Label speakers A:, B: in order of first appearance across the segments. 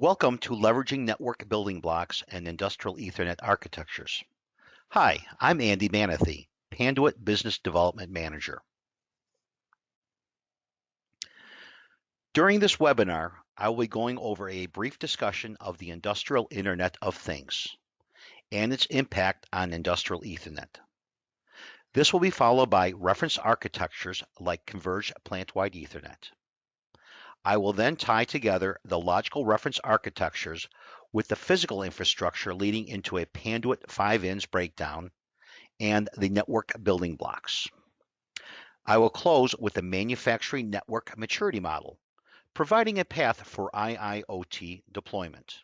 A: Welcome to Leveraging Network Building Blocks and Industrial Ethernet Architectures. Hi, I'm Andy Manathy, Panduit Business Development Manager. During this webinar, I will be going over a brief discussion of the Industrial Internet of Things and its impact on Industrial Ethernet. This will be followed by reference architectures like Converged Plant-Wide Ethernet. I will then tie together the logical reference architectures with the physical infrastructure leading into a Panduit 5-ins breakdown and the network building blocks. I will close with the manufacturing network maturity model, providing a path for IIoT deployment.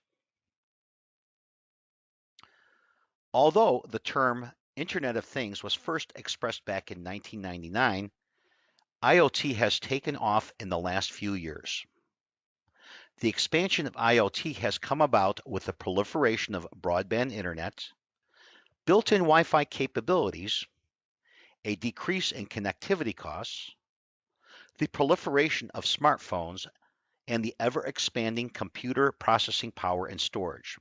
A: Although the term Internet of Things was first expressed back in 1999, IoT has taken off in the last few years. The expansion of IoT has come about with the proliferation of broadband internet, built-in Wi-Fi capabilities, a decrease in connectivity costs, the proliferation of smartphones, and the ever-expanding computer processing power and storage.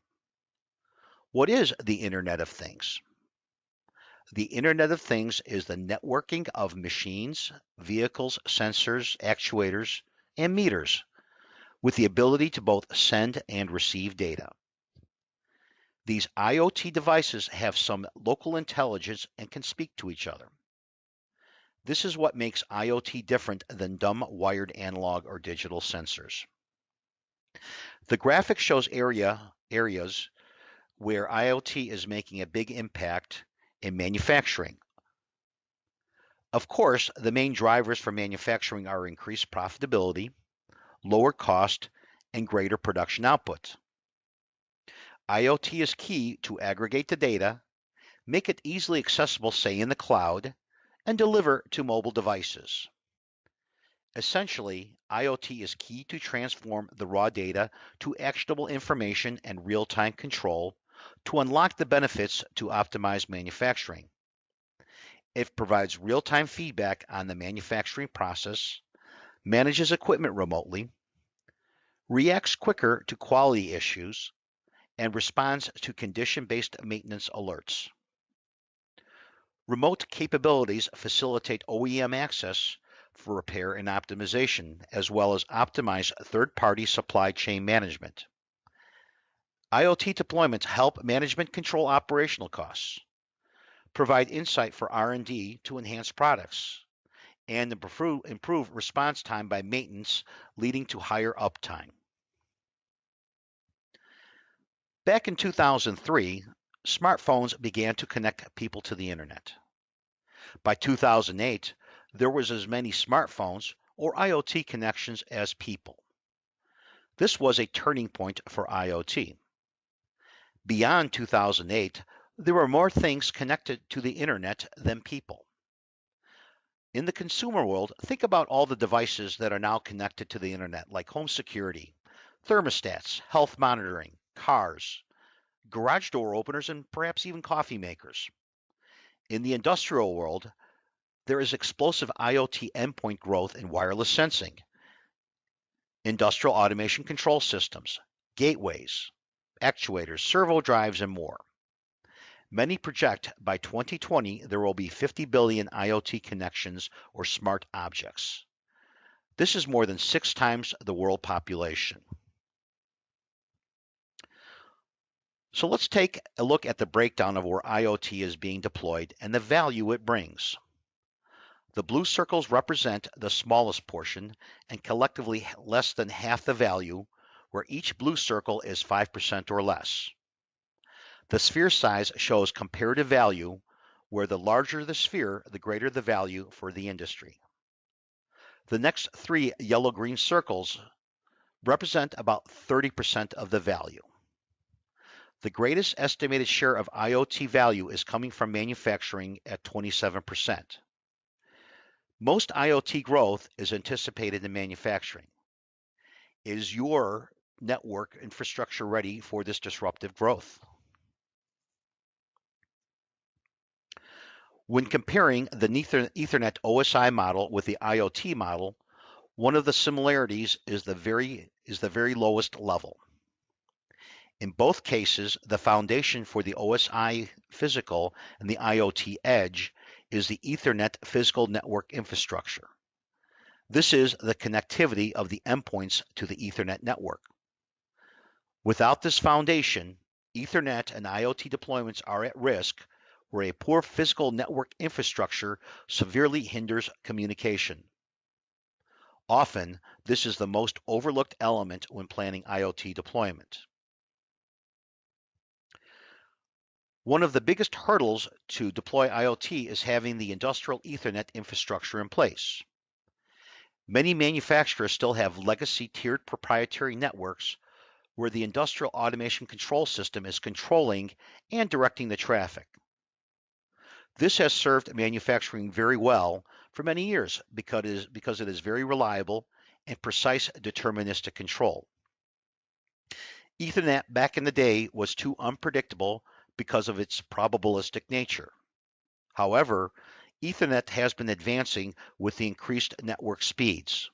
A: What is the Internet of Things? The Internet of Things is the networking of machines, vehicles, sensors, actuators, and meters with the ability to both send and receive data. These IoT devices have some local intelligence and can speak to each other. This is what makes IoT different than dumb wired analog or digital sensors. The graphic shows areas where IoT is making a big impact in manufacturing. Of course, the main drivers for manufacturing are increased profitability, lower cost, and greater production output. IoT is key to aggregate the data, make it easily accessible, say in the cloud, and deliver to mobile devices. Essentially, IoT is key to transform the raw data to actionable information and real-time control to unlock the benefits to optimize manufacturing. It provides real-time feedback on the manufacturing process, manages equipment remotely, reacts quicker to quality issues, and responds to condition-based maintenance alerts. Remote capabilities facilitate OEM access for repair and optimization, as well as optimize third-party supply chain management. IoT deployments help management control operational costs, provide insight for R&D to enhance products, and improve response time by maintenance, leading to higher uptime. Back in 2003, smartphones began to connect people to the internet. By 2008, there was as many smartphones or IoT connections as people. This was a turning point for IoT. Beyond 2008, there were more things connected to the internet than people. In the consumer world, think about all the devices that are now connected to the internet, like home security, thermostats, health monitoring, cars, garage door openers, and perhaps even coffee makers. In the industrial world, there is explosive IoT endpoint growth in wireless sensing, industrial automation control systems, gateways, actuators, servo drives, and more. Many project by 2020 there will be 50 billion IoT connections or smart objects. This is more than 6 times the world population. So let's take a look at the breakdown of where IoT is being deployed and the value it brings. The blue circles represent the smallest portion and collectively less than half the value, where each blue circle is 5% or less. The sphere size shows comparative value, where the larger the sphere, the greater the value for the industry. The next 3 yellow-green circles represent about 30% of the value. The greatest estimated share of IoT value is coming from manufacturing at 27%. Most IoT growth is anticipated in manufacturing. Is your network infrastructure ready for this disruptive growth? When comparing the Ethernet OSI model with the IoT model, one of the similarities is the very lowest level. In both cases, the foundation for the OSI physical and the IoT edge is the Ethernet physical network infrastructure. This is the connectivity of the endpoints to the Ethernet network. Without this foundation, Ethernet and IoT deployments are at risk where a poor physical network infrastructure severely hinders communication. Often, this is the most overlooked element when planning IoT deployment. One of the biggest hurdles to deploy IoT is having the industrial Ethernet infrastructure in place. Many manufacturers still have legacy tiered proprietary networks where the industrial automation control system is controlling and directing the traffic. This has served manufacturing very well for many years because it is very reliable and precise deterministic control. Ethernet back in the day was too unpredictable because of its probabilistic nature. However, Ethernet has been advancing with the increased network speeds,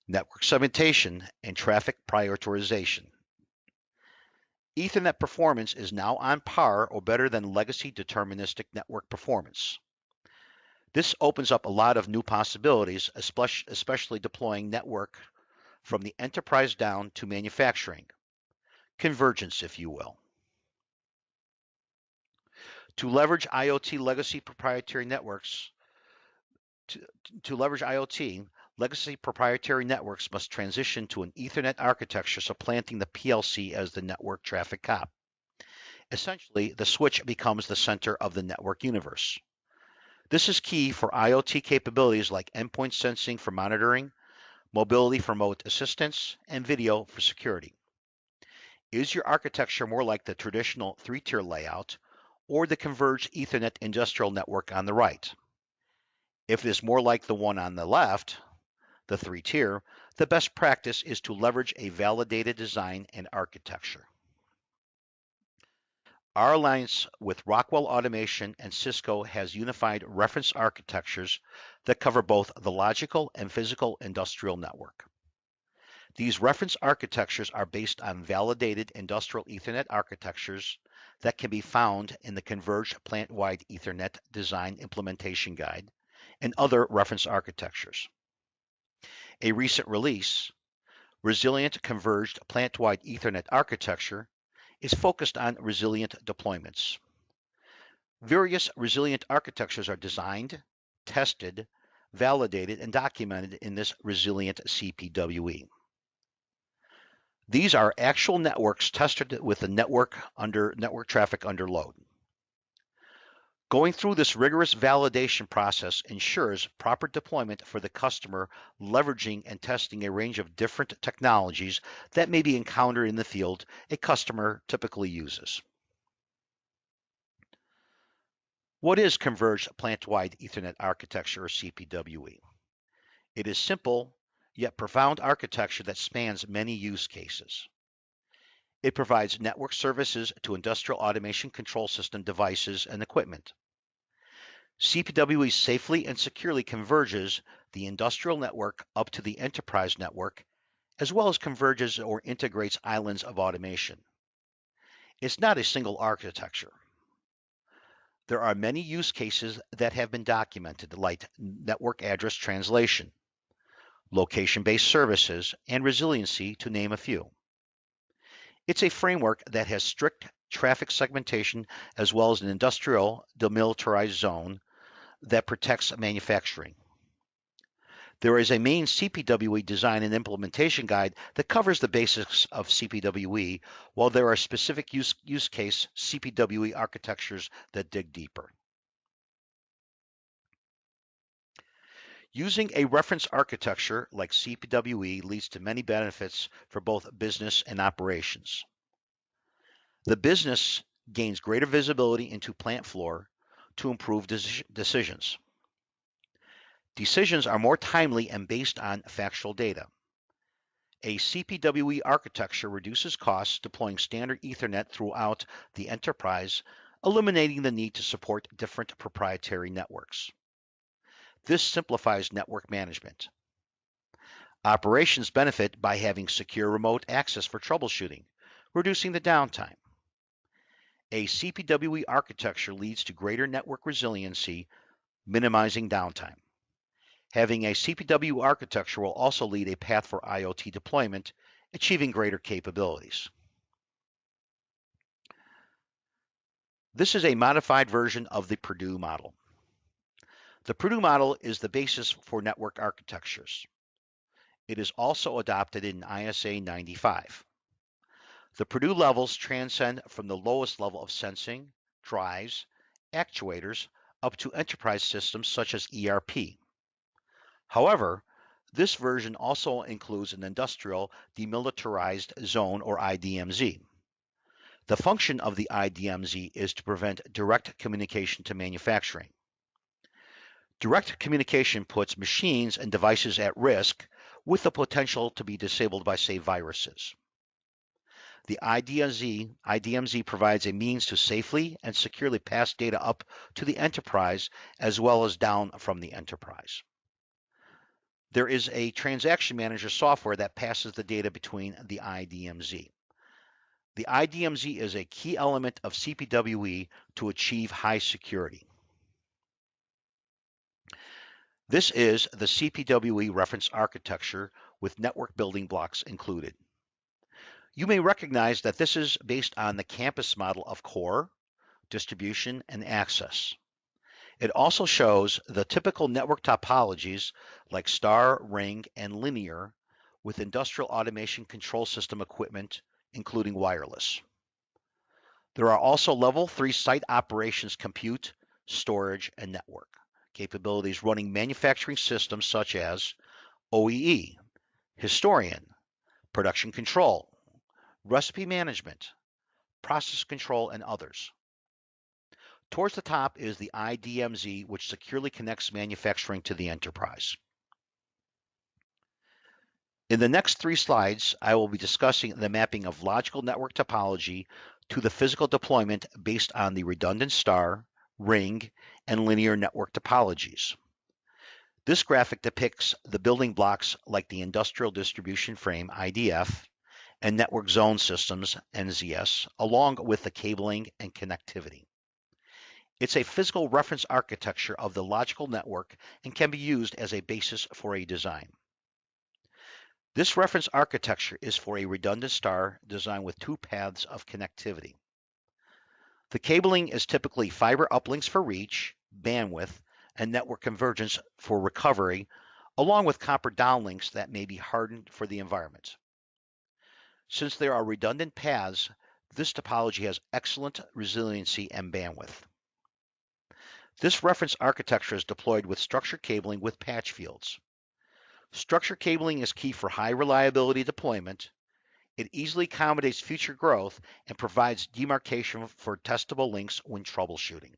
A: network segmentation, and traffic prioritization. Ethernet performance is now on par or better than legacy deterministic network performance. This opens up a lot of new possibilities, especially deploying network from the enterprise down to manufacturing. Convergence, if you will. To leverage IoT legacy proprietary networks, to leverage IoT, legacy proprietary networks must transition to an Ethernet architecture supplanting the PLC as the network traffic cop. Essentially, the switch becomes the center of the network universe. This is key for IoT capabilities like endpoint sensing for monitoring, mobility for remote assistance, and video for security. Is your architecture more like the traditional three-tier layout or the converged Ethernet industrial network on the right? If it is more like the one on the left, the three-tier, the best practice is to leverage a validated design and architecture. Our alliance with Rockwell Automation and Cisco has unified reference architectures that cover both the logical and physical industrial network. These reference architectures are based on validated industrial Ethernet architectures that can be found in the Converged Plant-Wide Ethernet Design Implementation Guide and other reference architectures. A recent release, Resilient Converged Plant-Wide Ethernet Architecture, is focused on resilient deployments. Various resilient architectures are designed, tested, validated, and documented in this resilient CPwE. These are actual networks tested with the network traffic under load. Going through this rigorous validation process ensures proper deployment for the customer, leveraging and testing a range of different technologies that may be encountered in the field a customer typically uses. What is Converged Plant-Wide Ethernet Architecture, or CPwE? It is simple yet profound architecture that spans many use cases. It provides network services to industrial automation control system devices and equipment. CPwE safely and securely converges the industrial network up to the enterprise network, as well as converges or integrates islands of automation. It's not a single architecture. There are many use cases that have been documented, like network address translation, location-based services, and resiliency, to name a few. It's a framework that has strict traffic segmentation as well as an industrial De-Militarized zone that protects manufacturing. There is a main CPwE design and implementation guide that covers the basics of CPwE, while there are specific use case CPwE architectures that dig deeper. Using a reference architecture like CPwE leads to many benefits for both business and operations. The business gains greater visibility into plant floor to improve decisions. Decisions are more timely and based on factual data. A CPwE architecture reduces costs deploying standard Ethernet throughout the enterprise, eliminating the need to support different proprietary networks. This simplifies network management. Operations benefit by having secure remote access for troubleshooting, reducing the downtime. A CPwE architecture leads to greater network resiliency, minimizing downtime. Having a CPwE architecture will also lead a path for IoT deployment, achieving greater capabilities. This is a modified version of the Purdue model. The Purdue model is the basis for network architectures. It is also adopted in ISA 95. The Purdue levels transcend from the lowest level of sensing, drives, actuators, up to enterprise systems such as ERP. However, this version also includes an industrial demilitarized zone or IDMZ. The function of the IDMZ is to prevent direct communication to manufacturing. Direct communication puts machines and devices at risk with the potential to be disabled by, say, viruses. The IDMZ provides a means to safely and securely pass data up to the enterprise as well as down from the enterprise. There is a transaction manager software that passes the data between the IDMZ. The IDMZ is a key element of CPwE to achieve high security. This is the CPwE reference architecture with network building blocks included. You may recognize that this is based on the campus model of core, distribution, and access. It also shows the typical network topologies like star, ring, and linear with industrial automation control system equipment, including wireless. There are also level 3 site operations compute, storage, and network capabilities running manufacturing systems such as OEE, historian, production control, recipe management, process control, and others. Towards the top is the IDMZ, which securely connects manufacturing to the enterprise. In the next 3 slides, I will be discussing the mapping of logical network topology to the physical deployment based on the redundant star, ring, and linear network topologies. This graphic depicts the building blocks like the industrial distribution frame, IDF, and network zone systems, NZS, along with the cabling and connectivity. It's a physical reference architecture of the logical network and can be used as a basis for a design. This reference architecture is for a redundant star designed with 2 paths of connectivity. The cabling is typically fiber uplinks for reach, bandwidth, and network convergence for recovery, along with copper downlinks that may be hardened for the environment. Since there are redundant paths, this topology has excellent resiliency and bandwidth. This reference architecture is deployed with structured cabling with patch fields. Structured cabling is key for high reliability deployment. It easily accommodates future growth and provides demarcation for testable links when troubleshooting.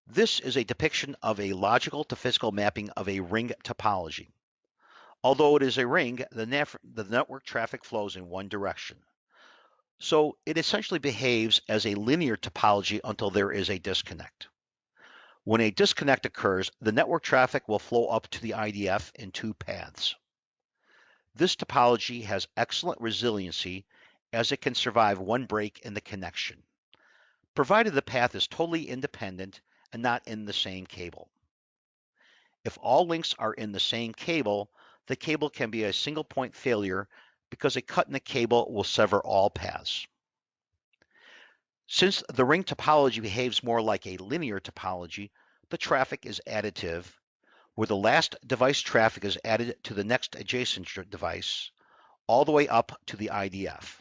A: This is a depiction of a logical to physical mapping of a ring topology. Although it is a ring, the network traffic flows in one direction. So it essentially behaves as a linear topology until there is a disconnect. When a disconnect occurs, the network traffic will flow up to the IDF in 2 paths. This topology has excellent resiliency as it can survive one break in the connection, provided the path is totally independent and not in the same cable. If all links are in the same cable, the cable can be a single point failure because a cut in the cable will sever all paths. Since the ring topology behaves more like a linear topology, the traffic is additive, where the last device traffic is added to the next adjacent device, all the way up to the IDF.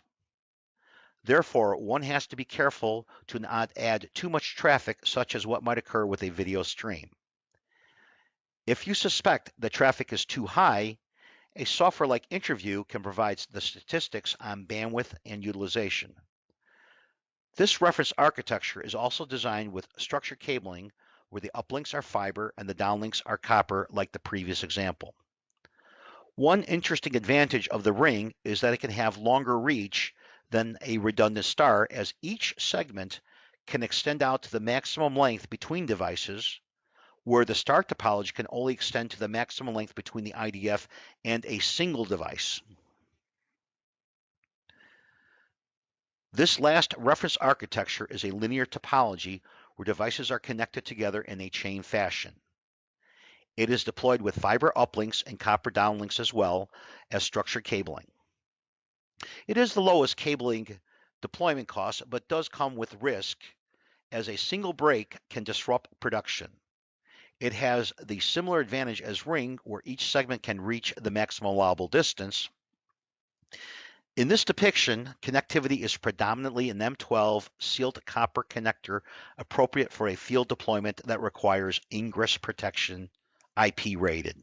A: Therefore, one has to be careful to not add too much traffic, such as what might occur with a video stream. If you suspect the traffic is too high, a software like Interview can provide the statistics on bandwidth and utilization. This reference architecture is also designed with structured cabling, where the uplinks are fiber and the downlinks are copper, like the previous example. One interesting advantage of the ring is that it can have longer reach than a redundant star, as each segment can extend out to the maximum length between devices, where the star topology can only extend to the maximum length between the IDF and a single device. This last reference architecture is a linear topology where devices are connected together in a chain fashion. It is deployed with fiber uplinks and copper downlinks as well as structured cabling. It is the lowest cabling deployment cost, but does come with risk as a single break can disrupt production. It has the similar advantage as Ring, where each segment can reach the maximum allowable distance. In this depiction, connectivity is predominantly an M12 sealed copper connector appropriate for a field deployment that requires ingress protection, IP rated.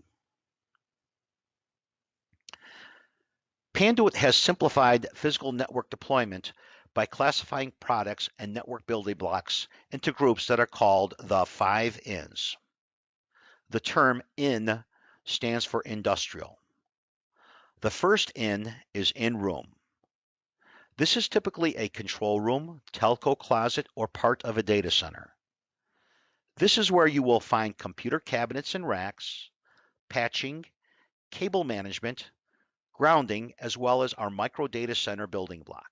A: Panduit has simplified physical network deployment by classifying products and network building blocks into groups that are called the 5 Ins. The term in stands for industrial. The first in is in-room. This is typically a control room, telco closet, or part of a data center. This is where you will find computer cabinets and racks, patching, cable management, grounding, as well as our micro data center building block.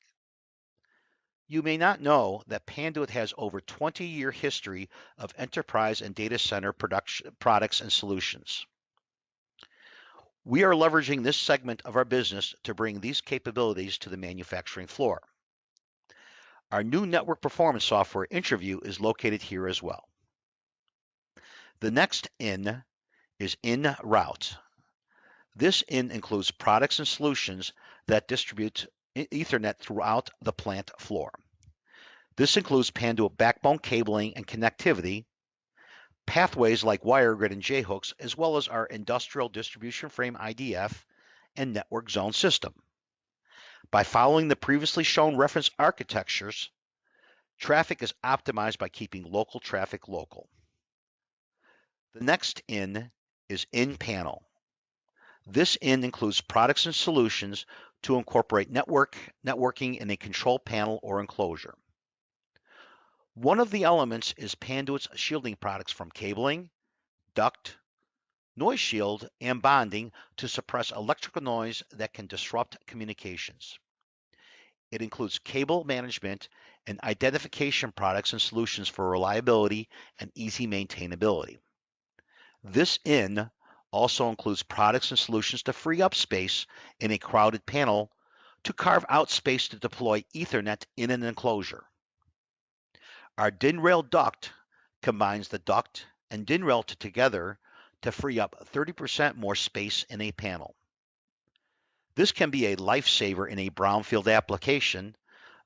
A: You may not know that Panduit has over 20-year history of enterprise and data center products and solutions. We are leveraging this segment of our business to bring these capabilities to the manufacturing floor. Our new network performance software, Interview, is located here as well. The next in is in route. This in includes products and solutions that distribute Ethernet throughout the plant floor. This includes Panduit backbone cabling and connectivity, pathways like WireGrid and J-hooks, as well as our industrial distribution frame IDF and network zone system. By following the previously shown reference architectures, traffic is optimized by keeping local traffic local. The next in is in panel. This in includes products and solutions to incorporate networking in a control panel or enclosure. One of the elements is Panduit's shielding products from cabling, duct, noise shield, and bonding to suppress electrical noise that can disrupt communications. It includes cable management and identification products and solutions for reliability and easy maintainability. This in also includes products and solutions to free up space in a crowded panel to carve out space to deploy Ethernet in an enclosure. Our DIN rail duct combines the duct and DIN rail together to free up 30% more space in a panel. This can be a lifesaver in a brownfield application,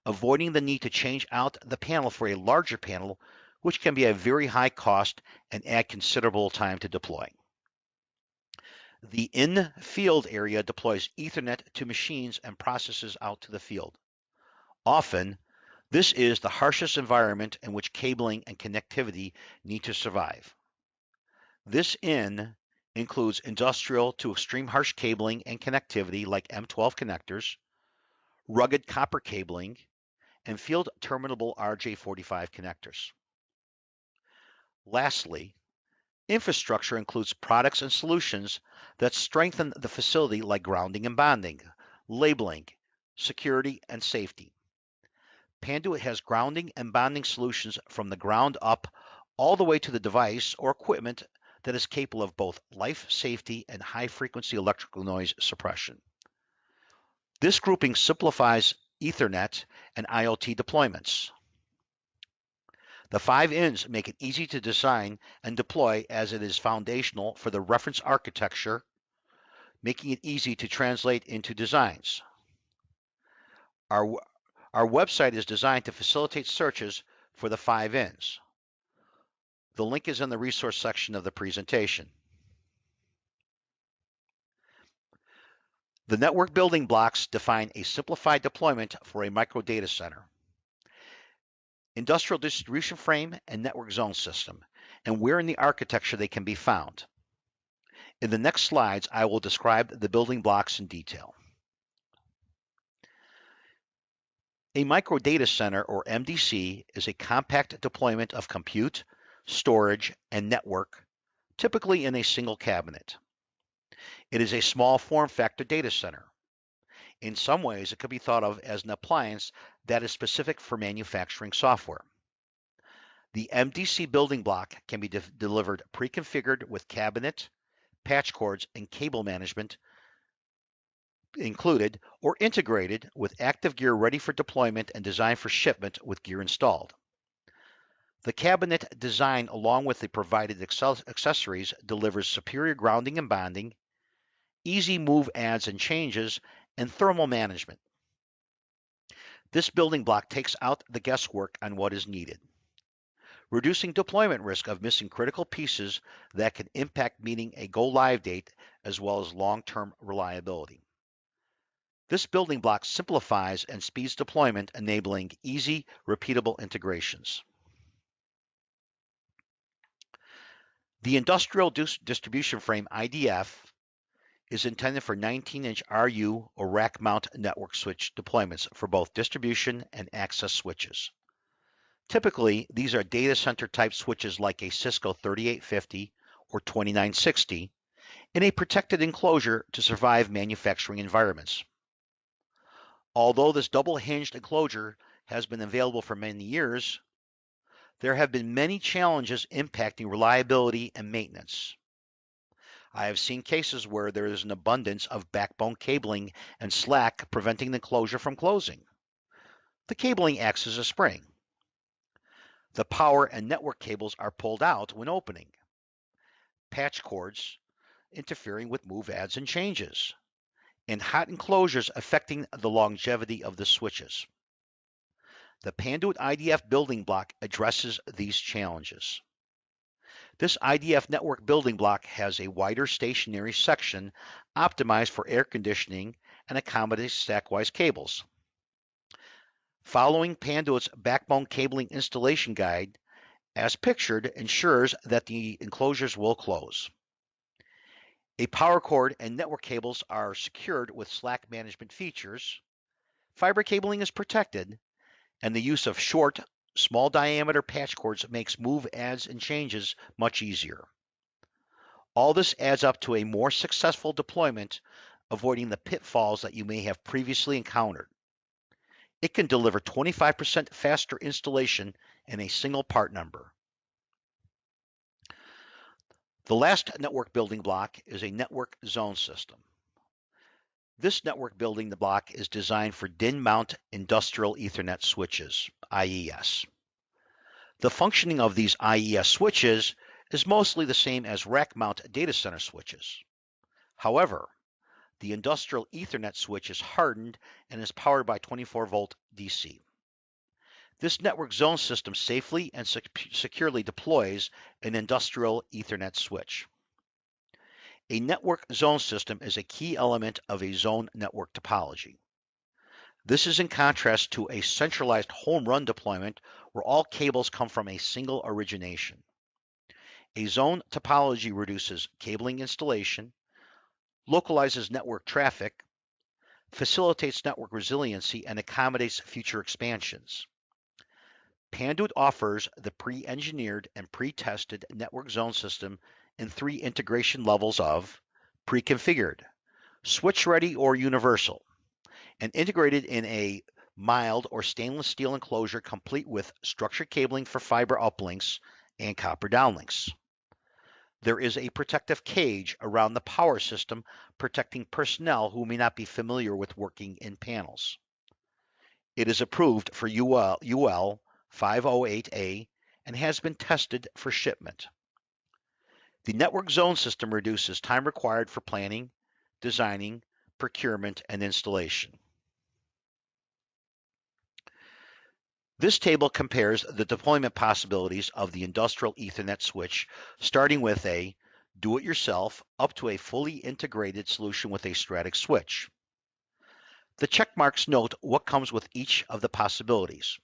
A: avoiding the need to change out the panel for a larger panel, which can be a very high cost and add considerable time to deploy. The in-field area deploys Ethernet to machines and processes out to the field. Often, this is the harshest environment in which cabling and connectivity need to survive. This in includes industrial to extreme harsh cabling and connectivity like M12 connectors, rugged copper cabling, and field terminable RJ45 connectors. Lastly, infrastructure includes products and solutions that strengthen the facility like grounding and bonding, labeling, security, and safety. Panduit has grounding and bonding solutions from the ground up all the way to the device or equipment that is capable of both life safety and high-frequency electrical noise suppression. This grouping simplifies Ethernet and IoT deployments. The 5 ins make it easy to design and deploy as it is foundational for the reference architecture, making it easy to translate into designs. Our website is designed to facilitate searches for the 5 ins. The link is in the resource section of the presentation. The network building blocks define a simplified deployment for a micro data center, industrial distribution frame, and network zone system, and where in the architecture they can be found. In the next slides, I will describe the building blocks in detail. A micro data center, or MDC, is a compact deployment of compute, storage, and network, typically in a single cabinet. It is a small form factor data center. In some ways, it could be thought of as an appliance that is specific for manufacturing software. The MDC building block can be delivered pre-configured with cabinet, patch cords, and cable management included, or integrated with active gear ready for deployment and designed for shipment with gear installed. The cabinet design, along with the provided accessories, delivers superior grounding and bonding, easy move adds and changes, and thermal management. This building block takes out the guesswork on what is needed, reducing deployment risk of missing critical pieces that can impact meeting a go-live date as well as long-term reliability. This building block simplifies and speeds deployment, enabling easy, repeatable integrations. The Industrial Distribution Frame IDF is intended for 19-inch RU or rack mount network switch deployments for both distribution and access switches. Typically, these are data center type switches like a HESCO 3850 or 2960 in a protected enclosure to survive manufacturing environments. Although this double-hinged enclosure has been available for many years, there have been many challenges impacting reliability and maintenance. I have seen cases where there is an abundance of backbone cabling and slack preventing the enclosure from closing. The cabling acts as a spring. The power and network cables are pulled out when opening. Patch cords interfering with move adds and changes, and hot enclosures affecting the longevity of the switches. The Panduit IDF building block addresses these challenges. This IDF network building block has a wider stationary section optimized for air conditioning and accommodates stackwise cables. Following Panduit's backbone cabling installation guide, as pictured, ensures that the enclosures will close. A power cord and network cables are secured with slack management features. Fiber cabling is protected, and the use of short, small diameter patch cords makes move adds and changes much easier. All this adds up to a more successful deployment, avoiding the pitfalls that you may have previously encountered. It can deliver 25% faster installation in a single part number. The last network building block is a network zone system. This network building block is designed for DIN mount industrial Ethernet switches, IES. The functioning of these IES switches is mostly the same as rack mount data center switches. However, the industrial Ethernet switch is hardened and is powered by 24-volt DC. This network zone system safely and securely deploys an industrial Ethernet switch. A network zone system is a key element of a zone network topology. This is in contrast to a centralized home run deployment where all cables come from a single origination. A zone topology reduces cabling installation, localizes network traffic, facilitates network resiliency, and accommodates future expansions. Panduit offers the pre-engineered and pre-tested network zone system in 3 integration levels of pre-configured, switch-ready or universal, and integrated in a mild or stainless steel enclosure complete with structured cabling for fiber uplinks and copper downlinks. There is a protective cage around the power system protecting personnel who may not be familiar with working in panels. It is approved for UL 508A and has been tested for shipment. The network zone system reduces time required for planning, designing, procurement, and installation. This table compares the deployment possibilities of the industrial Ethernet switch, starting with a do-it-yourself up to a fully integrated solution with a static switch. The check marks note what comes with each of the possibilities.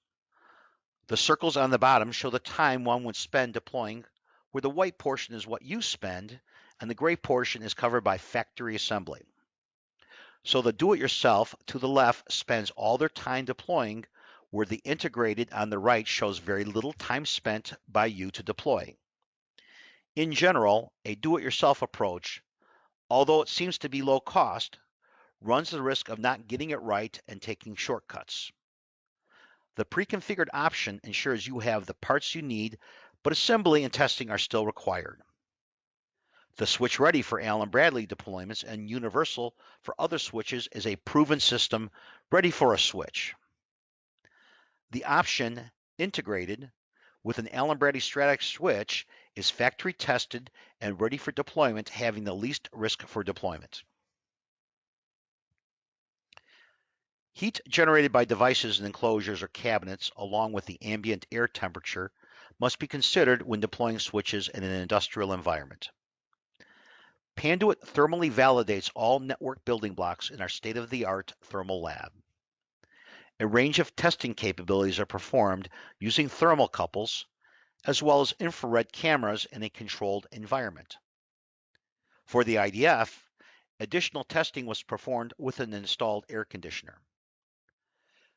A: The circles on the bottom show the time one would spend deploying, where the white portion is what you spend, and the gray portion is covered by factory assembly. So the do-it-yourself to the left spends all their time deploying, where the integrated on the right shows very little time spent by you to deploy. In general, a do-it-yourself approach, although it seems to be low cost, runs the risk of not getting it right and taking shortcuts. The pre-configured option ensures you have the parts you need, but assembly and testing are still required. The switch ready for Allen Bradley deployments and universal for other switches is a proven system ready for a switch. The option integrated with an Allen Bradley Stratix switch is factory tested and ready for deployment, having the least risk for deployment. Heat generated by devices and enclosures or cabinets, along with the ambient air temperature, must be considered when deploying switches in an industrial environment. Panduit thermally validates all network building blocks in our state-of-the-art thermal lab. A range of testing capabilities are performed using thermocouples, as well as infrared cameras in a controlled environment. For the IDF, additional testing was performed with an installed air conditioner.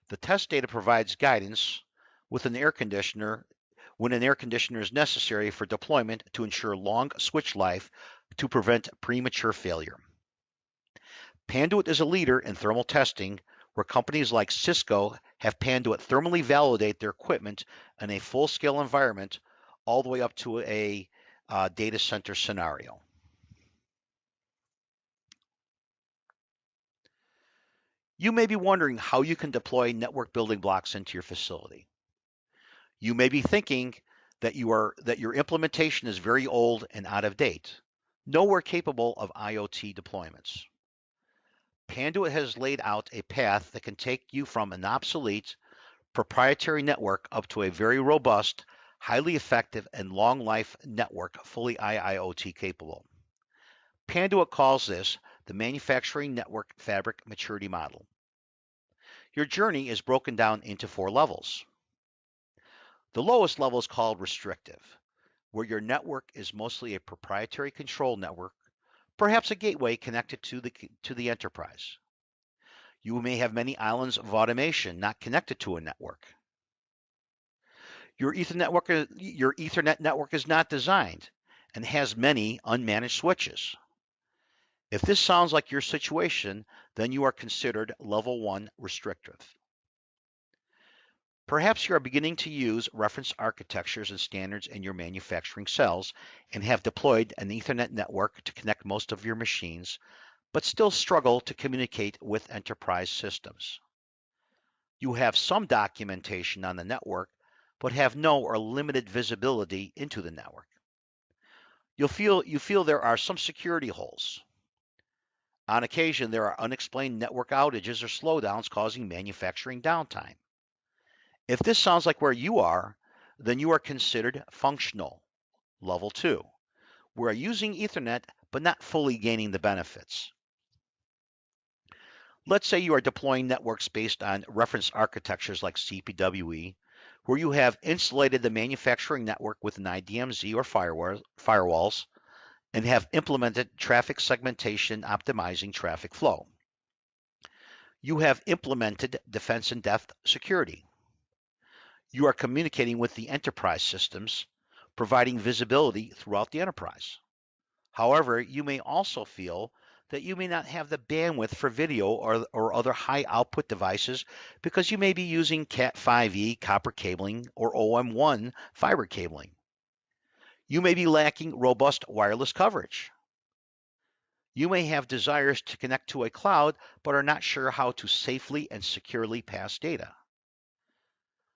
A: The test data provides guidance with an air conditioner when an air conditioner is necessary for deployment to ensure long switch life to prevent premature failure. Panduit is a leader in thermal testing, where companies like HESCO have Panduit thermally validate their equipment in a full-scale environment all the way up to a data center scenario. You may be wondering how you can deploy network building blocks into your facility. You may be thinking that your implementation is very old and out of date, nowhere capable of IoT deployments. Panduit has laid out a path that can take you from an obsolete proprietary network up to a very robust, highly effective, and long life network fully IIoT capable. Panduit calls this the Manufacturing Network Fabric Maturity Model. Your journey is broken down into 4 levels. The lowest level is called restrictive, where your network is mostly a proprietary control network, perhaps a gateway connected to the enterprise. You may have many islands of automation not connected to a network. Your Ethernet network is not designed and has many unmanaged switches. If this sounds like your situation, then you are considered level 1 restrictive. Perhaps you are beginning to use reference architectures and standards in your manufacturing cells and have deployed an Ethernet network to connect most of your machines, but still struggle to communicate with enterprise systems. You have some documentation on the network, but have no or limited visibility into the network. You feel there are some security holes. On occasion, there are unexplained network outages or slowdowns causing manufacturing downtime. If this sounds like where you are, then you are considered functional, level 2. We are using Ethernet, but not fully gaining the benefits. Let's say you are deploying networks based on reference architectures like CPwE, where you have insulated the manufacturing network with an IDMZ or firewalls, and have implemented traffic segmentation optimizing traffic flow. You have implemented defense in depth security. You are communicating with the enterprise systems, providing visibility throughout the enterprise. However, you may also feel that you may not have the bandwidth for video or other high output devices because you may be using Cat5e copper cabling or OM1 fiber cabling. You may be lacking robust wireless coverage. You may have desires to connect to a cloud, but are not sure how to safely and securely pass data.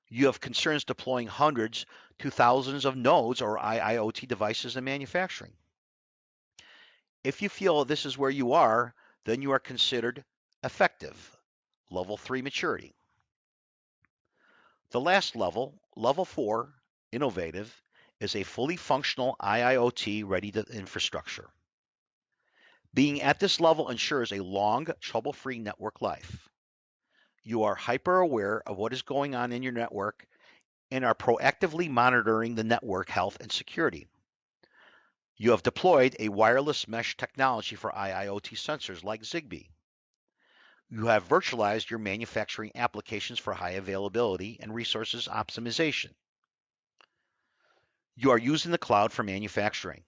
A: You have concerns deploying hundreds to thousands of nodes or IIoT devices in manufacturing. If you feel this is where you are, then you are considered effective, level 3 maturity. The last level, level 4, innovative, is a fully functional IIoT ready infrastructure. Being at this level ensures a long, trouble-free network life. You are hyper-aware of what is going on in your network and are proactively monitoring the network health and security. You have deployed a wireless mesh technology for IIoT sensors like Zigbee. You have virtualized your manufacturing applications for high availability and resources optimization. You are using the cloud for manufacturing.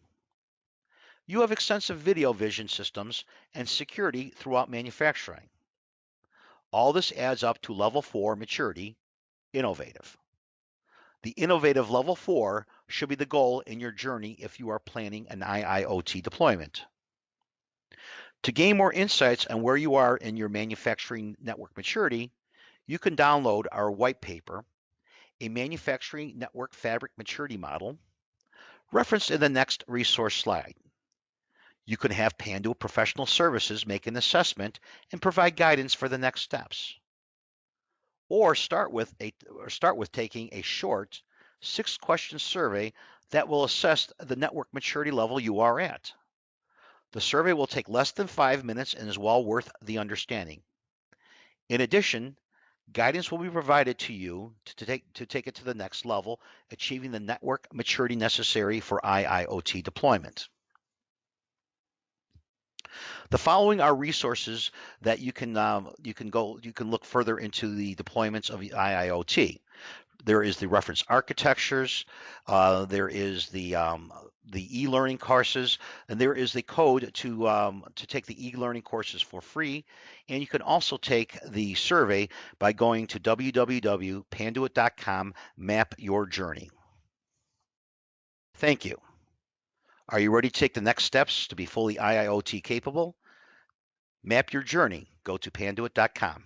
A: You have extensive video vision systems and security throughout manufacturing. All this adds up to level 4 maturity, innovative. The innovative level 4 should be the goal in your journey if you are planning an IIoT deployment. To gain more insights on where you are in your manufacturing network maturity, you can download our white paper, A Manufacturing Network Fabric Maturity Model, referenced in the next resource slide. You can have Panduit Professional Services make an assessment and provide guidance for the next steps. Or start with taking a short 6-question survey that will assess the network maturity level you are at. The survey will take less than 5 minutes and is well worth the understanding. In addition, guidance will be provided to you to take it to the next level, achieving the network maturity necessary for IIoT deployment. The following are resources that you can look further into the deployments of IIoT. There is the reference architectures, there is the e-learning courses, and there is the code to take the e-learning courses for free. And you can also take the survey by going to www.panduit.com, map your journey. Thank you. Are you ready to take the next steps to be fully IIoT capable? Map your journey. Go to panduit.com.